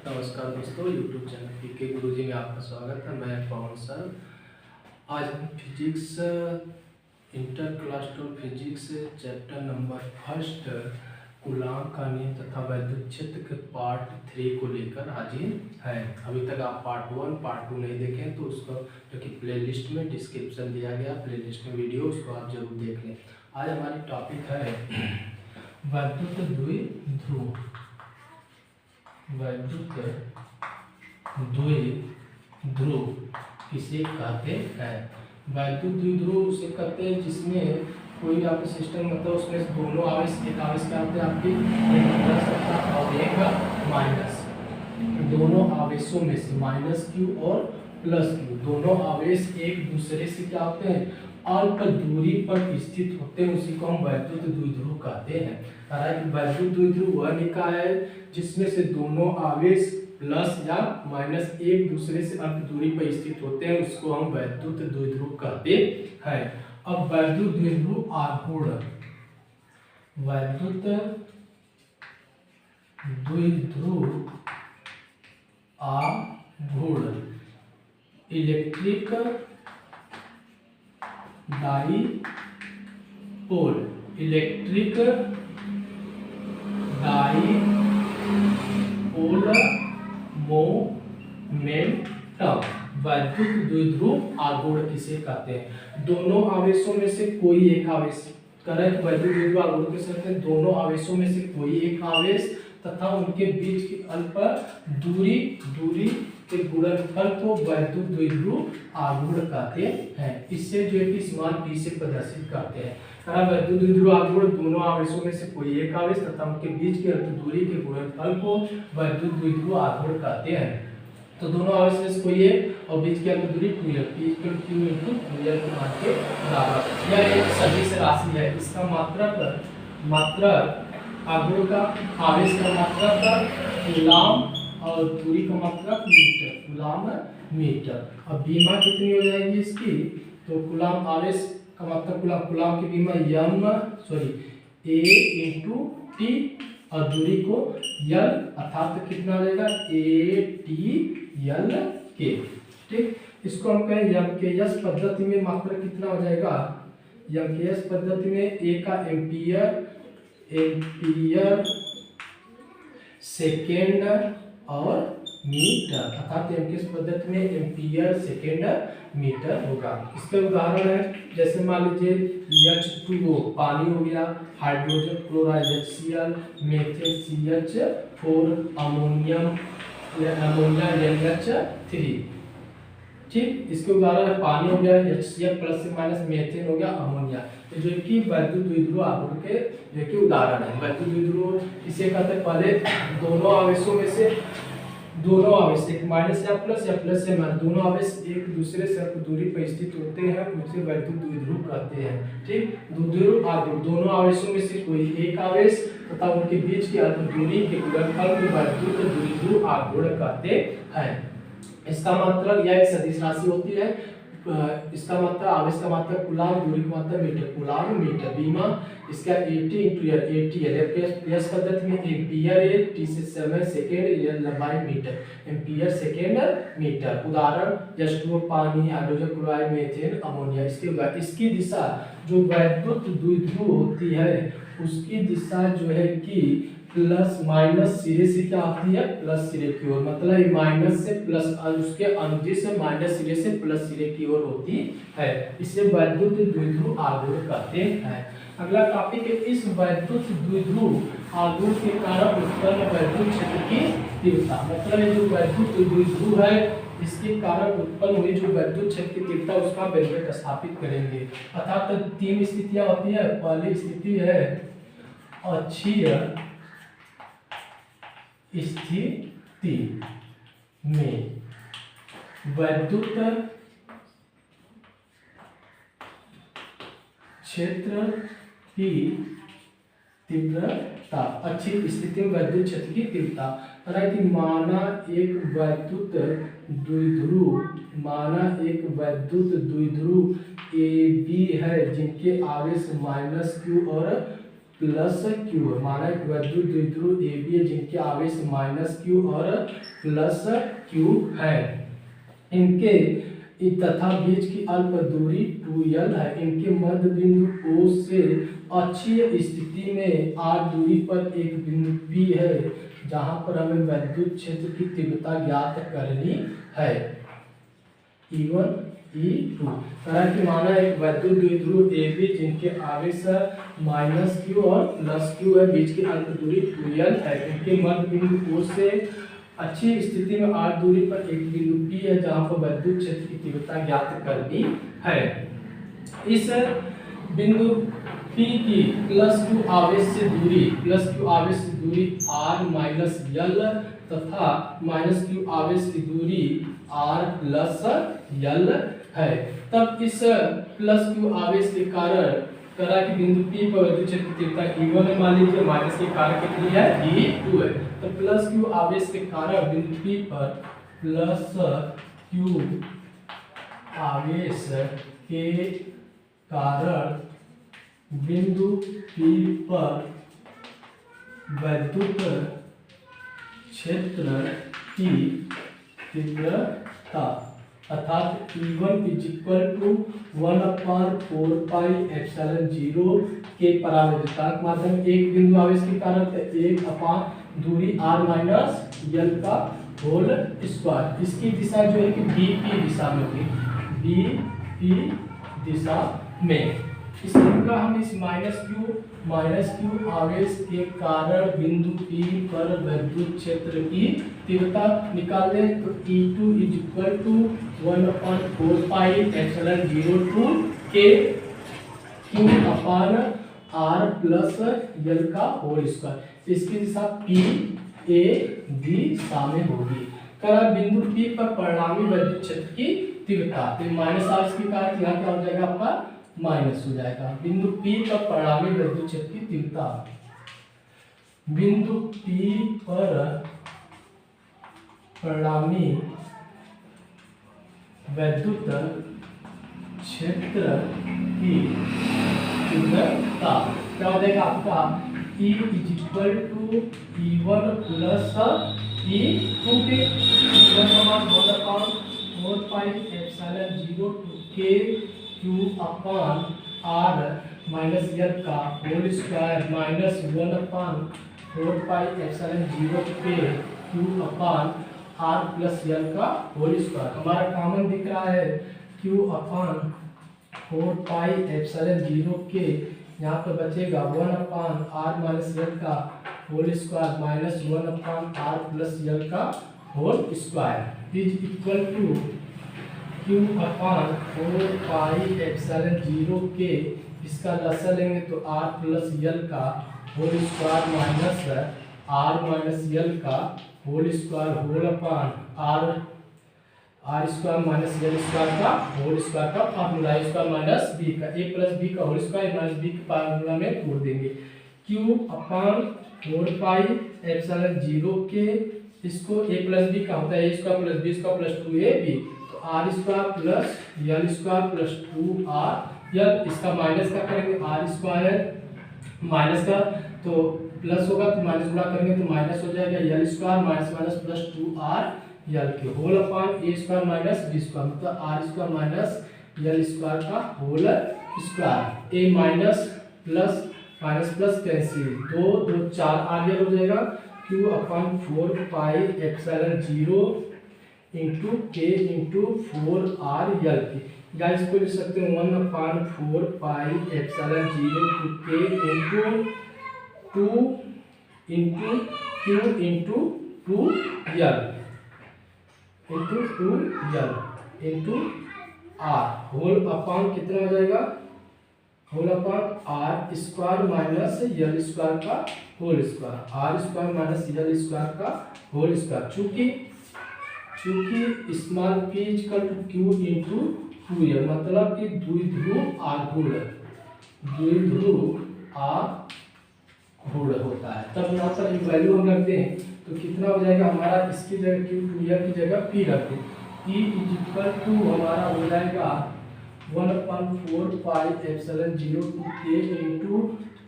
नमस्कार दोस्तों, YouTube channel पीके गुरुजी में आपका स्वागत है। मैं पवन सर। आज हम physics inter class 2 physics chapter number first Coulomb का नियम तथा वैद्युत क्षेत्र के पार्ट 3 को लेकर हाजिर है। अभी तक आप पार्ट 1 पार्ट 2 नहीं देखें तो उसको जो कि प्लेलिस्ट में डिस्क्रिप्शन दिया गया, प्लेलिस्ट में वीडियो, उसको आप जरूर देख लें। आज हमारी टॉपिक है वैद्युत द्विध्रुव। वैद्युत द्विध्रुव किसे कहते हैं? वैद्युत द्विध्रुव उसे कहते हैं जिसमें कोई भी आपका सिस्टम मतलब उसमें दोनों आवेश, एक आवेश क्या होते हैं आपके, एक प्लस और एक माइनस। दोनों आवेशों में से माइनस क्यू और प्लस क्यू दोनों आवेश एक दूसरे से क्या होते हैं, अल्प दूरी पर स्थित होते हैं। उसी को हम वैद्युत द्विध्रुव कहते हैं। वैद्युत द्विध्रुव वह निकाय है जिसमें से दोनों आवेश प्लस या माइनस एक दूसरे से अल्प दूरी पर स्थित होते हैं, उसको हम वैद्युत द्विध्रुव कहते हैं। अब वैद्युत द्विध्रुव आघूर्ण, वैद्युत द्विध्रुव आघूर्ण electric dipole, electric dipole momentum. वैद्युत द्विध्रुव आघूर्ण किसे कहते हैं? दोनों आवेशों में से कोई एक आवेश, करंट वैद्युत द्विध्रुव आघूर्ण किसे कहते हैं? दोनों आवेशों में से कोई एक आवेश तथा उनके बीच की अल्प दूरी के गुणनफल को वैद्युत द्विध्रुव आघूर्ण कहते हैं। इससे जो है कि स्मॉल p से प्रदर्शित करते हैं। वैद्युत द्विध्रुव आघूर्ण दोनों आवेशों में से कोई एक आवेश तथा उनके बीच की अल्प दूरी के गुणनफल को वैद्युत द्विध्रुव आघूर्ण कहते हैं। तो दोनों आवेश में से कोई एक और बीच की अल्प दूरी 2l, p = q × 2l के मान के बराबर। यह एक सदिश राशि है। इसका मात्रक आघूर्ण का, आवेश का मात्रक कूलॉम और दूरी का मात्रक मीटर, कूलॉम मीटर। अब बीमा कितनी हो जाएगी इसकी? तो कूलॉम आवेश का मात्रक कूलॉम की बीमा a × t और दूरी को l, अर्थात कितना हो जाएगा ATL के। ठीक, इसको हम कहें MKS पद्धति में मात्रक कितना हो जाएगा? MKS पद्धति में A का एम्पियर सेकेंड और मीटर, अर्थात एमकेएस पद्धति में एम्पियर सेकेंड मीटर होगा। इसके उदाहरण है जैसे मान लीजिए H2O पानी हो गया, hydrogen chloride HCl, methane CH4, ammonia NH3। ठीक, इसके उदाहरण है पानी हो गया HCl प्लस से माइनस, मीथेन हो गया, अमोनिया। तो जो कि वैद्युत द्विध्रुव आघूर्ण के जो कि उदाहरण है। वैद्युत द्विध्रुव किसे कहते हैं? पहले दोनों आवेशों में से दोनों आवेश एक माइनस या प्लस से माइनस, दोनों आवेश एक दूसरे से अल्प दूरी पर स्थित होते हैं, उसे वैद्युत द्विध्रुव कहते हैं। ठीक, द्विध्रुव आघूर्ण दोनों आवेशों में से कोई एक आवेश तथा उनके बीच की अल्प दूरी के गुणनफल को वैद्युत द्विध्रुव आघूर्ण कहते हैं। इसका मतलब यह एक सदिश राशि होती है। इसका मतलब आवेश का मात्रक कूलॉम, दूरी का मात्रक मीटर, कूलॉम मीटर। बीमा इसका AT × ATL, एस पद्धति में एम्पियर है, T से समय सेकेंड, L लंबाई मीटर, एम्पियर सेकेंड मीटर। उदाहरण H2O पानी, हाइड्रोजन क्लोराइड, मीथेन, अमोनिया। इसकी दिशा जो वैद्युत द्विध्रुव होती है उसकी दिशा जो है कि प्लस माइनस सिरे से क्या होती है? प्लस सिरे की ओर, मतलब माइनस से प्लस, उसके अनुदिश माइनस सिरे से प्लस सिरे की ओर होती है। इसे वैद्युत द्विध्रुव आघूर्ण कहते हैं। अगला टॉपिक है इस वैद्युत द्विध्रुव आघूर्ण के कारण उत्पन्न वैद्युत क्षेत्र की तीव्रता। मतलब ये जो वैद्युत द्विध्रुव है इसके कारण उत्पन्न हुई जो वैद्युत क्षेत्र की तीव्रता उसका व्यंजक स्थापित करेंगे। अर्थात 3 स्थितियां होती है। पहली स्थिति है अक्षीय स्थिति में वैद्युत क्षेत्र की तीव्रता। अच्छी स्थिति में वैद्युत क्षेत्र की तीव्रता कि माना एक वैद्युत द्विध्रुव AB है जिनके आवेश -q और प्लस क्यू है। माना एक वैद्युत द्विध्रुव ए बी है जिनके आवेश माइनस क्यू और प्लस क्यू है। इनके तथा बीच की अल्प दूरी 2l है। इनके मध्य बिंदु O से अक्षीय स्थिति में r दूरी पर एक बिंदु P है जहां पर हमें वैद्युत क्षेत्र की तीव्रता ज्ञात करनी है। E1 E2 तरह की माना एक वैद्युत द्विध्रुव AB जिनके आवेश माइनस क्यू और प्लस क्यू है, बीच की अंत दूरी 2l है। इनके मध्य बिंदु O से अच्छी स्थिति में r दूरी पर एक बिंदु P है जहां पर वैद्युत क्षेत्र की तीव्रता ज्ञात करनी है। इस बिंदु P की प्लस क्यू आवेश से दूरी r माइनस l तथा माइनस क्यू आवेश की दूरी r प्लस l है। तब इस प्लस क्यू आवेश के कारण तरह की बिंदु P पर वैद्युत क्षेत्र की तीव्रता E1 है मान लीजिए, माइनस के कारण कितनी है E2 है। तो प्लस क्यू आवेश के कारण बिंदु P पर प्लस क्यू आवेश के कारण बिंदु P पर वैद्युत क्षेत्र की तीव्रता अर्थात E1 = 1/4πε0 के परावैद्युतांक माध्यम एक बिंदु आवेश के कारण 1 दूरी r माइनस l का होल स्क्वायर। इसकी दिशा जो है कि BP दिशा में होगी, BP दिशा में। इसका हम इस माइनस क्यू आवेश के कारण बिंदु P पर वैद्युत क्षेत्र की तीव्रता निकाल दें तो E2 = 1/4πε0 के Q upon R plus L का होल स्क्वायर। इसकी दिशा P A दिशा में होगी। कर बिंदु P पर परिणामी वैद्युत क्षेत्र की तीव्रता तो माइनस आवेश के कारण यहाँ क्या हो जाएगा आपका माइनस हो जाएगा। बिंदु P पर परिणामी वैद्युत क्षेत्र की तीव्रता, बिंदु P पर परिणामी वैद्युत क्षेत्र की तीव्रता क्या हो जाएगा आपका E = E1 प्लस E2 के के Q upon R minus L का होल स्क्वायर माइनस 1/4πε0 के Q upon R plus L का होल स्क्वायर। हमारा कॉमन दिख रहा है Q अपान 4πε0 के यहाँ पर बचेगा 1/R माइनस L का whole square minus 1/R plus L का whole square is equal to Q upon 4πε0 के इसका लसा लेंगे तो R प्लस L का whole square minus R minus L का whole square whole upon R square minus L square का whole square का फार्मूला स्क्वायर माइनस B का A प्लस B का होल स्क्वायर माइनस B के formula में तोड़ देंगे। Q अपान 4πε0 के इसको A प्लस B का होता है A square plus B square plus 2AB तो R square plus L square plus 2R इसका माइनस का करेंगे R स्क्वायर माइनस का तो प्लस होगा तो माइनस गुणा करेंगे तो माइनस हो जाएगा L square minus minus plus 2R L के whole upon A square minus B square मतलब R square minus L square का whole square A minus plus cancel 2 2 4 R हो जाएगा Q upon 4πε0 into K into 4R L guys को लिख सकते हैं 1/4πε0 to K into 2 into Q into 2L into 2L into R whole upon कितना हो जाएगा whole upon R square minus L square का whole square R square minus L square का whole square चूंकि small p equal to Q into 2L मतलब कि द्विध्रुव आघूर्ण होता है। तब यहाँ पर एक वैल्यू हम रखते हैं तो कितना हो जाएगा हमारा इसकी जगह Q 2L की जगह p रखते हैं E इक्वल टू हमारा हो जाएगा 1/4πε0 to K into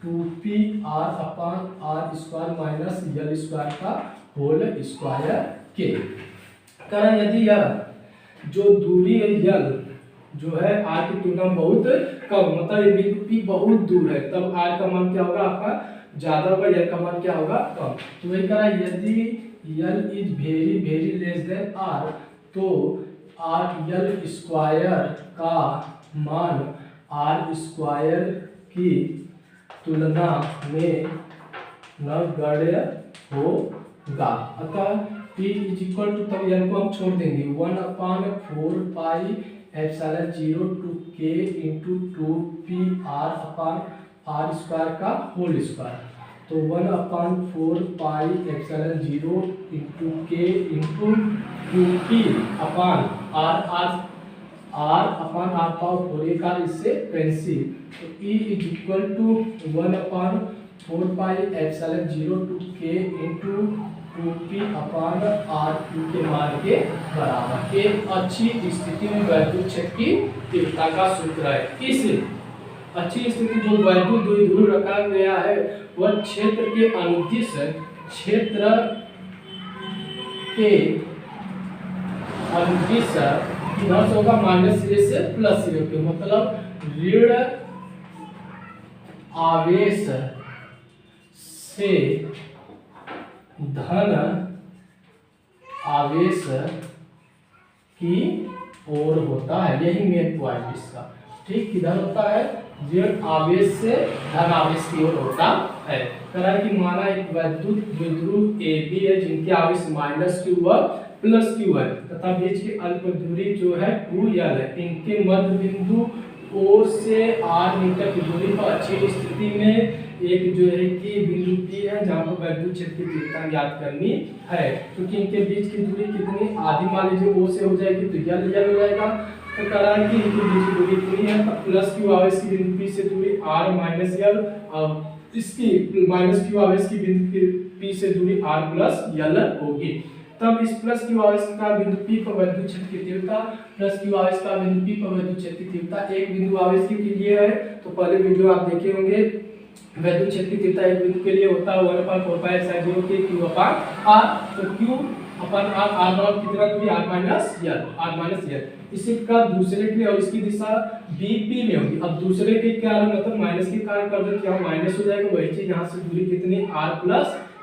2πr/r² minus L² का होल स्क्वायर के। कारण यदि यह जो दूरी है L जो है r की तुलना में बहुत कम, मतलब ये बिंदु P बहुत दूर है, तब r का मान क्या होगा आपका ज्यादा होगा, L का मान क्या होगा कम। तो वही कहा यदि L is very very less than r तो L² का मान r² की तुलना में नगण्य होगा। अतः P इज इक्वल टू, तब L को हम छोड़ देंगे 1/4πε0 टू k इंटू 2πr/r² का होल स्क्वायर। तो 1/4πε0 इंटू k इंटू 2πr/r/r का इससे कैंसिल, तो E is equal to 1/4πε0 to k into 2πr/r के मान के बराबर। एक अच्छी स्थिति में वैद्युत क्षेत्र की तीव्रता का सूत्र है। इस अच्छी स्थिति जो वैद्युत द्विध्रुव रखा गया है वह क्षेत्र के अनुदिश इधर से होगा -a से +a के, मतलब ऋण आवेश से धन आवेश की ओर होता है। यही मेन पॉइंट इसका, ठीक, किधर होता है ऋण आवेश से धन आवेश की ओर होता है। करा कि माना एक वैद्युत द्विध्रुव AB है जिनके आवेश -q व +q है तथा बीच की अल्प दूरी जो है 2L है। इनके मध्य बिंदु O से R मीटर की दूरी पर अच्छी स्थिति में एक जो है कि बिंदु P है जहाँ पर वैद्युत क्षेत्र की तीव्रता ज्ञात करनी है। क्योंकि इनके बीच की दूरी कितनी, आधी मान लीजिए O से हो जाएगी तो L हो जाएगा। तो करा कि इनके बीच की दूरी इतनी है, +q आवेश की बिंदु P से दूरी R - L और इसकी -q आवेश की बिंदु P से दूरी R + L होगी। तब इस +q आवेश का बिंदु P पर वैद्युत क्षेत्र की तीव्रता +q आवेश का बिंदु P पर वैद्युत क्षेत्र की तीव्रता एक बिंदु आवेश के लिए है। तो पहले वीडियो आप देखे होंगे, वैद्युत क्षेत्र की तीव्रता एक बिंदु के लिए होता है 1/4πε0 के q/r। तो q/r r कितना दूरी r - L। इसी का दूसरे के लिए और इसकी दिशा BP में होगी। अब दूसरे के क्या मतलब माइनस के कारण कर दो, यहाँ माइनस हो जाएगा, वही चीज यहाँ से दूरी कितनी r +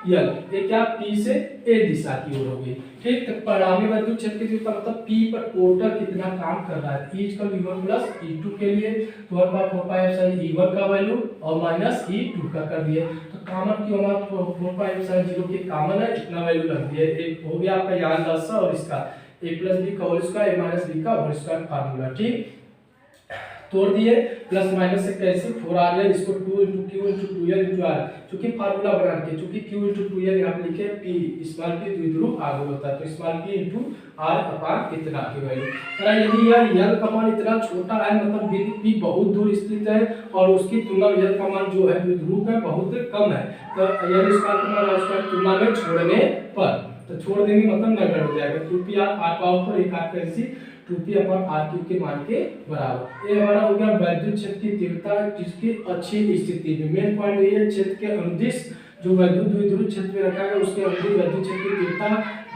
L, ये क्या P से A दिशा की ओर होगी। ठीक, तो परिणामी वैद्युत क्षेत्र की तीव्रता मतलब P पर टोटल कितना काम कर रहा है। E = E1 + E2 के लिए तो 1/4πε का वैल्यू और -E2 का कर दिए। तो कॉमन क्यों हमारा 4πε0 के कॉमन है, इतना वैल्यू रख दिए। एक हो गया आपका याद दसा और इसका a + b का होल स्क्वायर a - b का होल स्क्वायर फार्मूला। ठीक, तोड़ दिए, प्लस माइनस से कैसे 4 आ गया, इसको 2 × q × 2l × r, चूंकि फार्मूला बना के चूंकि q × 2l यहाँ पे लिखे p स्मॉल p द्विध्रुव आगे होता है तो स्मॉल p × r/, इतना की वैल्यू। यदि यह l का मान इतना छोटा है मतलब बिंदु p बहुत दूर स्थित है और उसकी तुलना में l का मान जो है द्विध्रुव का बहुत कम है, तो l² का मान r² की तुलना में छोड़ने पर तो छोड़ देंगे मतलब नगण्य हो जाएगा। 2pr r पावर पर एक r कैंसी 2p/r³ के मान के बराबर। ये हमारा हो गया वैद्युत क्षेत्र की तीव्रता जिसकी अच्छी स्थिति में। मेन पॉइंट ये है क्षेत्र के अनुदिश जो वैद्युत द्विध्रुव क्षेत्र में रखा गया उसके अनुदिश वैद्युत क्षेत्र की तीव्रता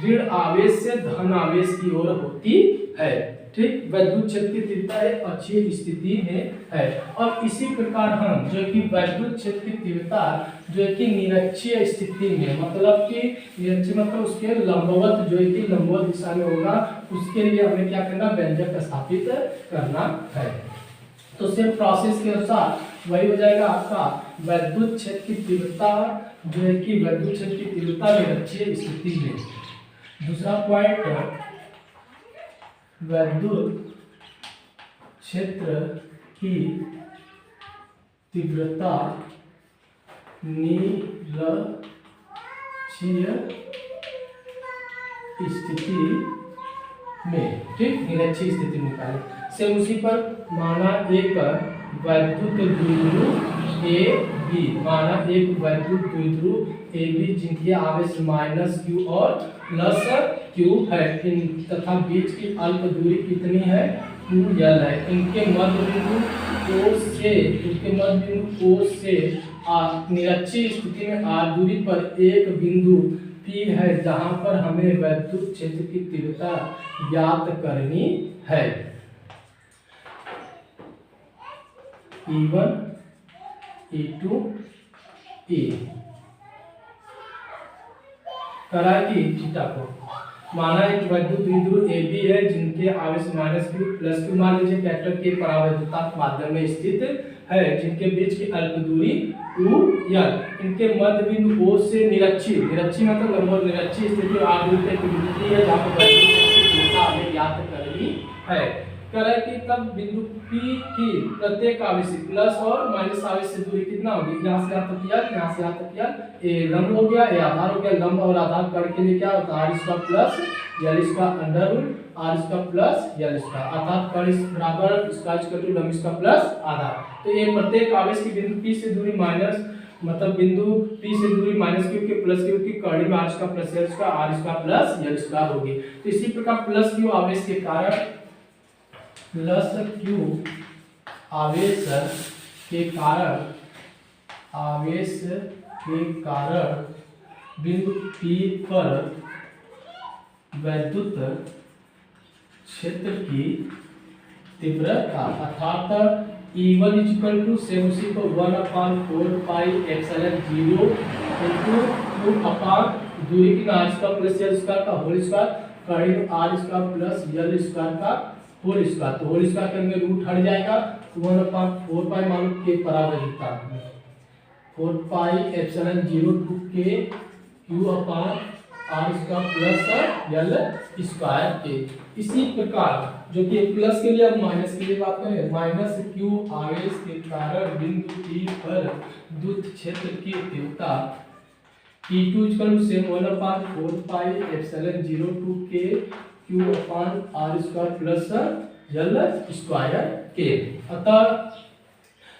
ऋण आवेश से धन आवेश की ओर होती है। ठीक, वैद्युत क्षेत्र की तीव्रता एक अच्छी स्थिति में है। और इसी प्रकार हम जो कि वैद्युत क्षेत्र की तीव्रता जो कि निरक्षीय स्थिति में मतलब कि निरक्षीय मतलब उसके लंबवत जो कि लंबवत दिशा में होगा उसके लिए हमें क्या करना, व्यंजक स्थापित करना है। तो सेम प्रोसेस के अनुसार वही हो जाएगा आपका वैद्युत क्षेत्र की तीव्रता जो है कि वैद्युत क्षेत्र की तीव्रता निरक्षीय स्थिति में। दूसरा पॉइंट वैद्युत क्षेत्र की तीव्रता निरक्षीय स्थिति में। ठीक, निरक्षीय स्थिति में निकालें। सेम उसी पर माना एक वैद्युत द्विध्रुव AB, माना एक वैद्युत द्विध्रुव AB जिनकी आवेश -q और +q है तथा बीच की अल्प दूरी कितनी है 2l है। इनके मध्य बिंदु O से निरक्षीय स्थिति में r दूरी पर एक बिंदु P है जहां पर हमें वैद्युत क्षेत्र की तीव्रता ज्ञात करनी है। E1 E2 E करा कि थीटा को माना एक वैद्युत द्विध्रुव AB है जिनके आवेश -q +q मान लीजिए कैपिटल के परावैद्युता माध्यम में स्थित है, जिनके बीच की अल्प दूरी UL, इनके मध्य बिंदु O से निरक्षीय मतलब लंबवत निरक्षीय स्थिति r दूरी पे एक बिंदु है जहां पर वैद्युत क्षेत्र की तीव्रता हमें ज्ञात करनी है। कह कि तब बिंदु P की प्रत्येक आवेश प्लस और माइनस आवेश से दूरी कितना होगी, यहाँ से यहाँ तक किया, यहाँ से यहाँ तक किया, ए लंब हो गया, ए आधार हो गया। लंब और आधार कर्ण के लिए क्या होता है, r इसका प्लस l इसका अंडर रूट r इसका प्लस l इसका, अर्थात कर्ण इस बराबर इसका इक्वल टू लंब इसका प्लस आधार। तो ये प्रत्येक आवेश की बिंदु P से दूरी माइनस मतलब बिंदु P से दूरी -q के प्लस q की कर्ण में r इसका प्लस l इसका, r इसका प्लस l इसका होगी। तो इसी प्रकार प्लस q आवेश के कारण प्लस q आवेश के कारण बिंदु P पर वैद्युत क्षेत्र की तीव्रता अर्थात E1 इक्वल टू से उसी को 1/4 pi epsilon 0 into q upon दूरी की r इसका प्लस l स्क्वायर का होल स्क्वायर कर्ण r इसका प्लस l स्क्वायर का होल स्क्वायर। तो होल स्क्वायर के अंदर रूट हट जाएगा, 1/4 पाई मान के परावैद्युता 4 pi epsilon 0 to k q upon r इसका प्लस l स्क्वायर के। इसी प्रकार जो कि प्लस के लिए अब माइनस के लिए बात करें, -q आवेश के कारण बिंदु P पर विद्युत क्षेत्र की तीव्रता E2 same 1/4 pi epsilon 0 to k q upon r square plus l square के। अतः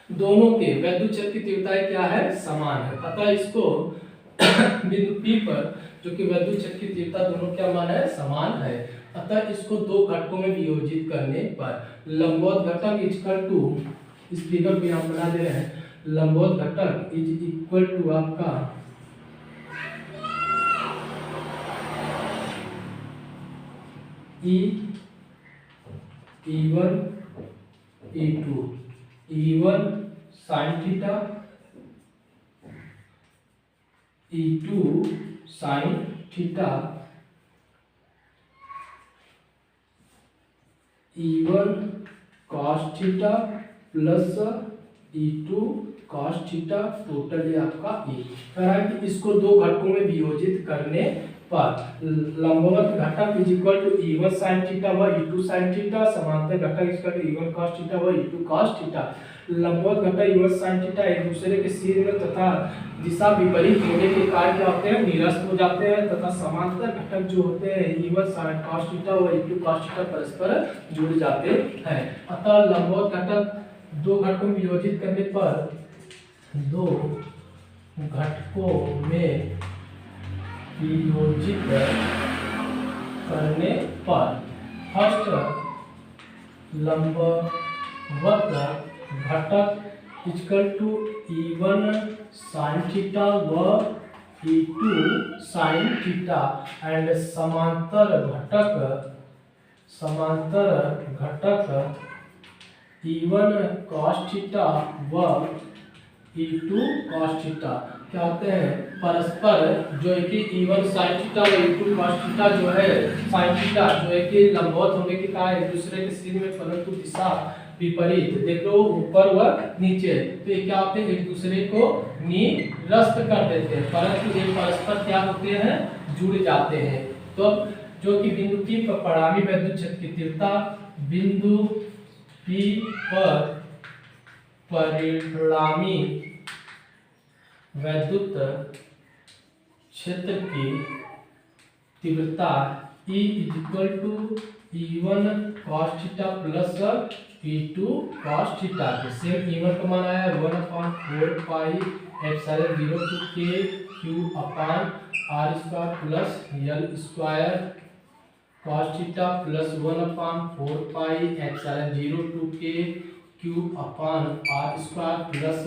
दोनों के वैद्युत क्षेत्र की तीव्रताएं क्या है, समान है। अतः इसको बिंदु P पर जो कि वैद्युत क्षेत्र की तीव्रता दोनों क्या मान है, समान है। अतः इसको दो घटकों में वियोजित करने पर लंबवत घटक इक्वल टू, इस फिगर को हम बना दे रहे हैं, लंबवत घटक इज इक्वल टू आपका E1 E2 E1 sin theta E2 sin theta E1 cos theta plus E2 cos theta total आपका E। कह है कि इसको दो घटकों में वियोजित करने पर लंबवत घटक is equal to E1 sin theta व E2 sin थीटा, समांतर घटक is equal to E1 cos theta व E2 cos थीटा। लंबवत घटक E1 sin थीटा एक दूसरे के सीध में तथा दिशा विपरीत होने के कारण क्या होते हैं, निरस्त हो जाते हैं, तथा समांतर घटक जो होते हैं E1 sin cos थीटा व E2 cos थीटा परस्पर जुड़ जाते हैं। अतः लंबवत घटक दो घटकों में वियोजित करने पर दो घटकों में वियोजित करने पर फर्स्ट लंबवत घटक equal to E1 sin theta व E2 sin थीटा एंड समांतर घटक E1 cos थीटा व E2 cos थीटा क्या होते हैं, परस्पर जो है कि E1 sin थीटा और E2 cos थीटा जो है sin थीटा जो है कि लंबवत होने के कारण एक दूसरे के सीध में परंतु दिशा विपरीत, देख लो ऊपर व नीचे, तो ये क्या होते हैं, एक दूसरे को निरस्त कर देते हैं, परंतु ये परस्पर क्या होते हैं, जुड़ जाते हैं। तो जो कि बिंदु P पर परिणामी वैद्युत क्षेत्र की तीव्रता बिंदु P पर परिणामी वैद्युत क्षेत्र की तीव्रता E is equal to E1 cos theta plus E2 cos theta के सेम E1 का मान आया 1/4 pi epsilon 0 to k q upon r square plus l square cos theta plus 1/4 pi epsilon 0 to k q upon r square plus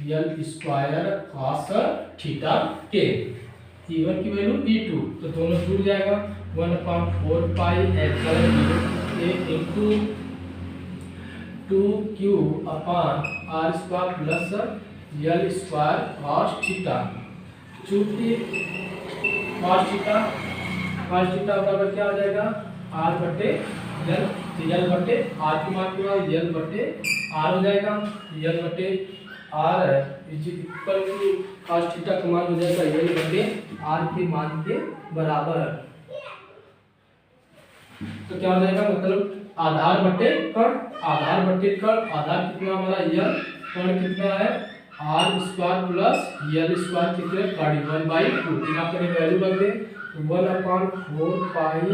L square cos theta के। E1 की value E2 तो दोनों जुड़ जाएगा 1/4 pi epsilon 0 के into 2q upon r square plus यल square cos theta. चूंकि cos theta बराबर क्या हो जाएगा r बटे यल बटे r की मान क्या यल बटे r हो जाएगा। यल बटे r है इक्वल टू कॉस थीटा का मान हो जाएगा यल बटे r के मान के बराबर। तो क्या हो जाएगा मतलब आधार बटे कण, आधार कितना हमारा यल, कण कितना है r स्क्वायर प्लस यल स्क्वायर कितने कण 1/2। यहाँ पर वैल्यू रख दे 1/4 pi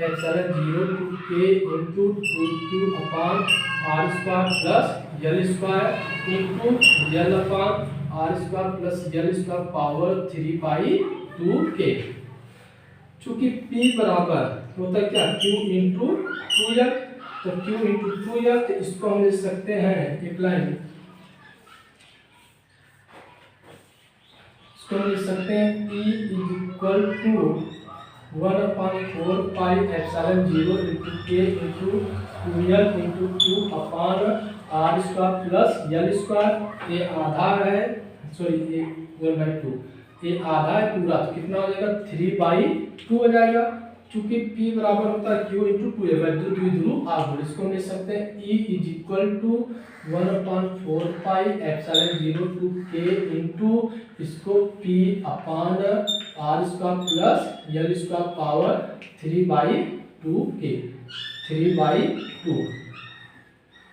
epsilon 0 to k into 2q upon r square plus L square into l upon r square plus L square power 3/2k। चूंकि p बराबर होता है क्या q इंटू 2l, तो q इंटू 2l तो इसको हम लिख सकते हैं एक लाइन, इसको हम लिख सकते हैं p equal to 1/4 pi epsilon 0 into k into 2l into 2 upon r square plus L square. ये आधा है सॉरी ये 1/2, ये आधा है पूरा तो कितना हो जाएगा 3/2 हो जाएगा। चूंकि p बराबर होता है q इंटू 2 वैल्यू द्विध्रुव आघूर्ण, इसको हम लिख सकते हैं E is equal to 1/4 pi epsilon 0 to k into इसको p upon r square plus यल स्क्वायर पावर 3/2k 3/2,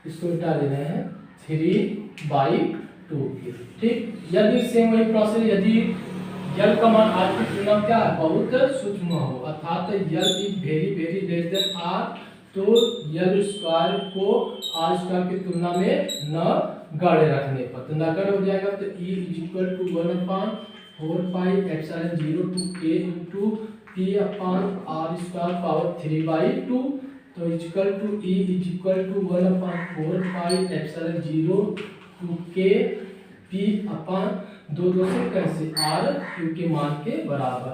इसको मिटा दे रहे हैं 3/2k। ठीक, यदि सेम वही प्रोसेस यदि यल का मान r की तुलना में क्या है बहुत सूक्ष्म हो अर्थात L is very less than r, तो यल स्क्वायर को r स्क्वायर की तुलना में न गढ़े रखने पर तो नगढ़ हो जाएगा। तो E is equal to 1/4 pi epsilon 0 to k into p upon r square power 3/2, तो equal to E is equal to 1/4 pi epsilon 0 to k p upon 2 से कैसे r q के मान के बराबर।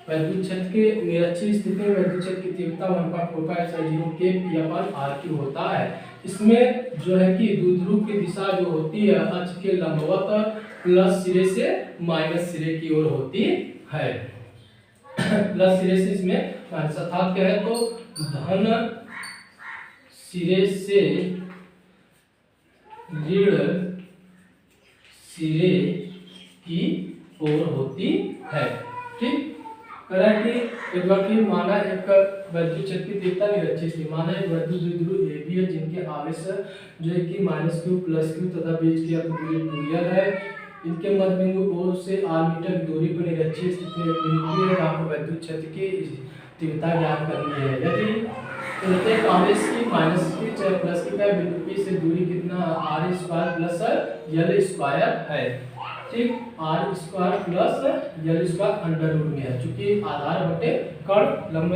वैद्युत क्षेत्र के निरक्षीय स्थिति में वैद्युत क्षेत्र की तीव्रता 1/4 pi epsilon 0 k p upon r q होता है। इसमें जो है कि द्विध्रुव की दिशा जो होती है अक्ष के लंबवत प्लस सिरे से माइनस सिरे की ओर होती है। प्लस सिरे से इसमें माइनस अर्थात क्या है तो धन सिरे से ऋण सिरे की ओर होती है। ठीक, करा कि एक बार फिर माना एक वैद्युत क्षेत्र की तीव्रता निरक्षीय स्थिति, माना एक वैद्युत द्विध्रुव AB है जिनके आवेश जो है कि -q +q तथा बीच की दूरी 2l है। इनके मध्य बिंदु O से r मीटर की दूरी पर निरक्षीय स्थिति में एक बिंदु है जहाँ पर वैद्युत क्षेत्र की तीव्रता ज्ञात करनी है। यदि प्रत्येक आवेश की -q चाहे +q का बिंदु P से दूरी कितना r स्क्वायर प्लस यल स्क्वायर है। ठीक, r स्क्वायर प्लस यल स्क्वायर अंडर रूट में है चूंकि आधार बटे कर्ण लंब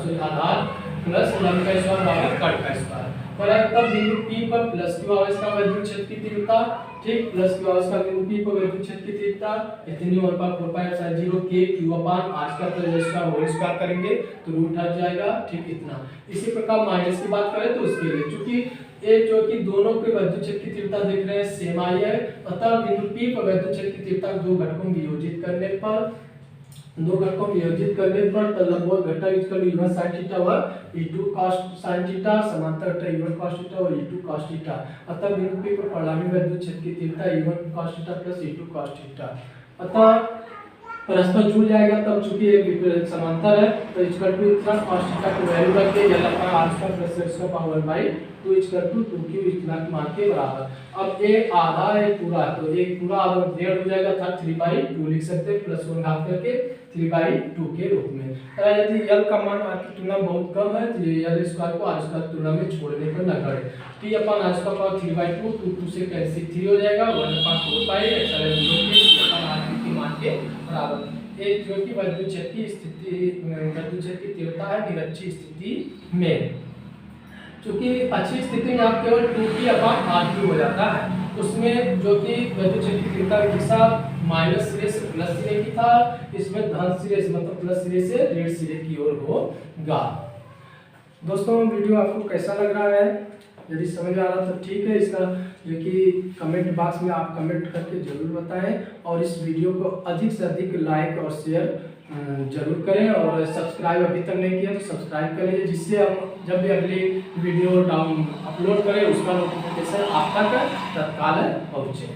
सॉरी आधार प्लस लंब का स्क्वायर बराबर कर्ण का स्क्वायर। पर तब बिंदु P पर +q आवेश का वैद्युत क्षेत्र की तीव्रता, ठीक +q आवेश का बिंदु P पर वैद्युत क्षेत्र की तीव्रता इतनी 1/4 pi epsilon 0 k q upon r square plus यल स्क्वायर होल स्क्वायर करेंगे तो रूट हट जाएगा। ठीक, इतना। इसी प्रकार माइनस की बात करें तो उसके लिए चूंकि ये जो कि दोनों के वैद्युत क्षेत्र की तीव्रता देख रहे हैं सेम आई है, अतः बिंदु P पर वैद्युत क्षेत्र की तीव्रता दो घटकों में वियोजित करने पर तो लंबवत घटक equal to E1 sin theta व E2 cos sin थीटा समांतर घटक E1 cos थीटा और E2 cos थीटा। अतः बिंदु P पर परिणामी वैद्युत क्षेत्र की तीव्रता E1 cos theta plus E2 cos theta. अतः परस्पर जुड़ जाएगा तब चूंकि एक समांतर है तो इक्वल टू इतना cos थीटा की वैल्यू रख के L upon r square plus L square power 1/2 equal to 2q इतना के मान के बराबर। अब ये आधा है पूरा तो एक पूरा आधा डेढ़ हो जाएगा था 3/2 लिख सकते हैं प्लस 1 घात करके 3/2 के रूप में। यदि यल का मान r की तुलना बहुत कम है तो यल स्क्वायर को r स्क्वायर की तुलना में छोड़ने पर न गढ़े। p upon r square power 3/2 2 से कैंसिल 3 हो जाएगा 1/4 पाई एप्सिलॉन 0 के अपॉन r के मान के बराबर। एक जो कि वैद्युत क्षेत्र की स्थिति वैद्युत क्षेत्र की तीव्रता है निरक्षीय स्थिति में। चूंकि अच्छी स्थिति में आप केवल 2p/r³ हो जाता है, उसमें जो कि विद्युत क्षेत्र की तीव्रता की दिशा माइनस सिरे से प्लस सिरे की था, इसमें धन सिरे से मतलब प्लस सिरे से ऋण सिरे की ओर होगा। दोस्तों वीडियो आपको कैसा लग रहा है? यदि समझ आ रहा तो ठीक है, इसका जो कि कमेंट बॉक्स में आप कमेंट करके जरूर बताएं, और इस वीडियो को अधिक से अधिक लाइक और शेयर जरूर करें, और सब्सक्राइब अभी तक नहीं किया तो सब्सक्राइब कर लीजिए, जिससे हम जब भी अगली वीडियो अपलोड करें उसका नोटिफिकेशन आप तक तत्काल पहुँचे।